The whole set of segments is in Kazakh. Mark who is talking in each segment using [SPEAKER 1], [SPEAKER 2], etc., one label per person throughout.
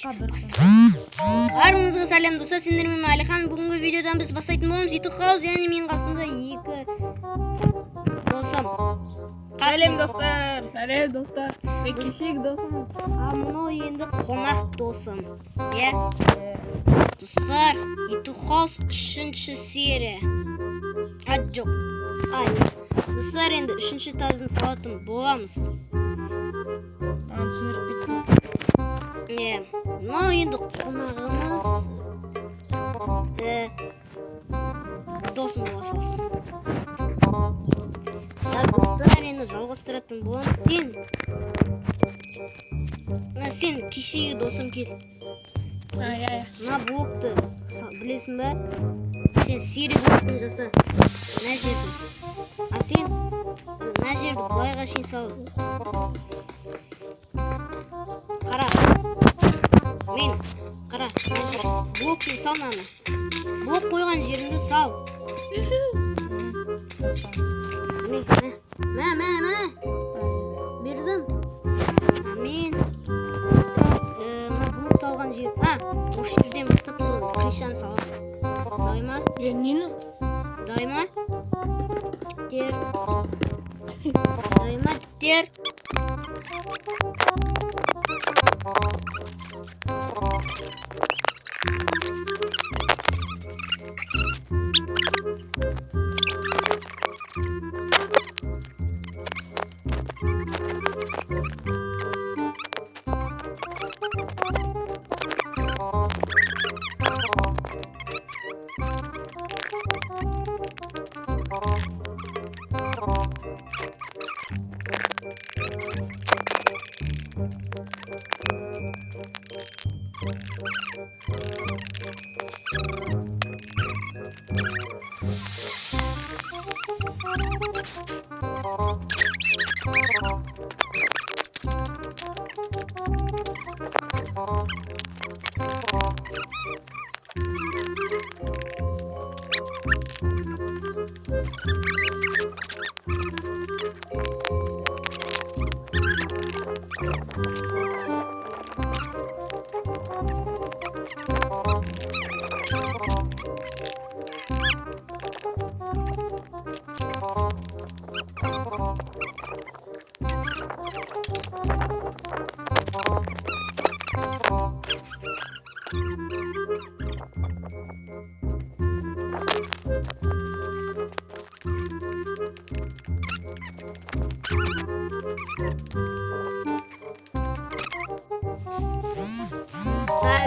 [SPEAKER 1] Баарыңызға сәлем достар, сендермен Алихан. Бүгінгі видеодан біз бастайтын боламыз. YouTube хаус, және менің қасымда екі досым.
[SPEAKER 2] Сәлем достар. Сәлем достар. Мен кешегі досым.
[SPEAKER 1] Мынау енді қонақ досым. Достар, YouTube хаус 3-ші серия. Жоқ. Достар, енді 3-ші этажын салатын боламыз.
[SPEAKER 2] Түсініп кеттім.
[SPEAKER 1] Мынау енді қонағымыз досым бола салсын. Достар, енді жалғастыратын боламыз. Сен кешегі досым кел. Мына блокты білесің бе? Сен серия блоктың жаса. Мына жерді. Сен мына жерді былайға шейін сал. Қара. Мен қара. Блоктың сал мана. Блок қойған жеріңді сал. Мә. Бердім. Мен блок салған жер. Осы жерден бастап сол кришаны салам. Дайма?
[SPEAKER 2] Нені?
[SPEAKER 1] Дайма? Тер. Дайма тер.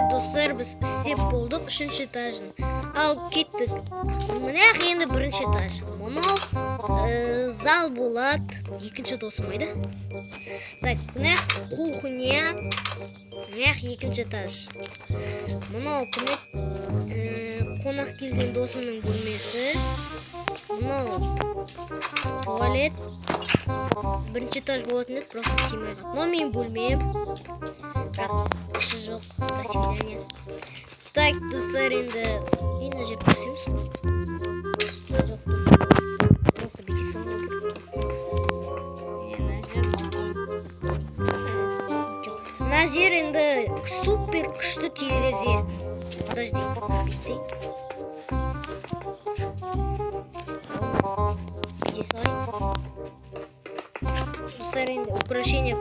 [SPEAKER 1] Достар, біз істеп болдық 3-ші этажын. Ал кеттік. Мынақ енді 1-ші этаж. Мынау зал болады. 2-ші досым айды. Так, мынақ кухня. Мынақ 2-ші этаж. Мынау қонақ келген досымның бөлмесі. Мынау туалет. 1-ші этаж болатын еді, просто симай қалды. Мынау менің бөлмем. Бірақ іші жоқ. До свидания. Так, достар, енді мына жер көрсеміз. Жоқ, просто бүйте салған. Мына жер енді супер күшті терезе. Подожди, бүйтейін. Бүйте салайын. Достар, енді украшение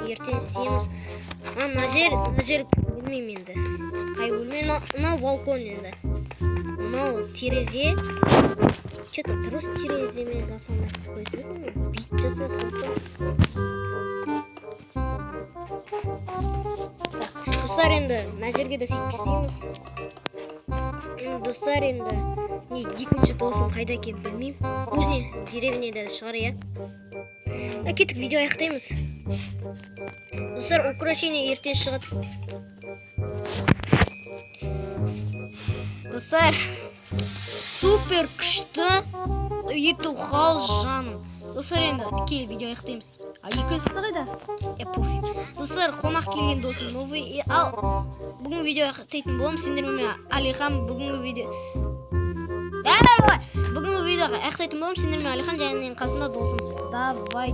[SPEAKER 1] ертең істейміз. Мына жер білмеймін енді. Қай бөлме? Мынау балкон енді. Мынау терезе. Че-то дұрыс тереземен жасамай қойдым. Бүйтіп жасасам. Достар, енді мына жерге де сөйтіп істейміз. Достар, енді 2-ші досым қайда екенін білмеймін. Өзіне деревняда шығар, кеттік, видео аяқтаймыз. Достар, украшение ертең шығады. Достар, супер күшті YouTube хаус жаным. Достар, енді кел видео аяқтаймыз. 2-шісі қайда? Пофиг. Достар, қонақ келген досым новый. Ал бүгін видео аяқтайтын боламын. Сендермен Алихан бүгінгі видео аяқтайтын боламын. Сендермен Алихан және қасында досым. Давай.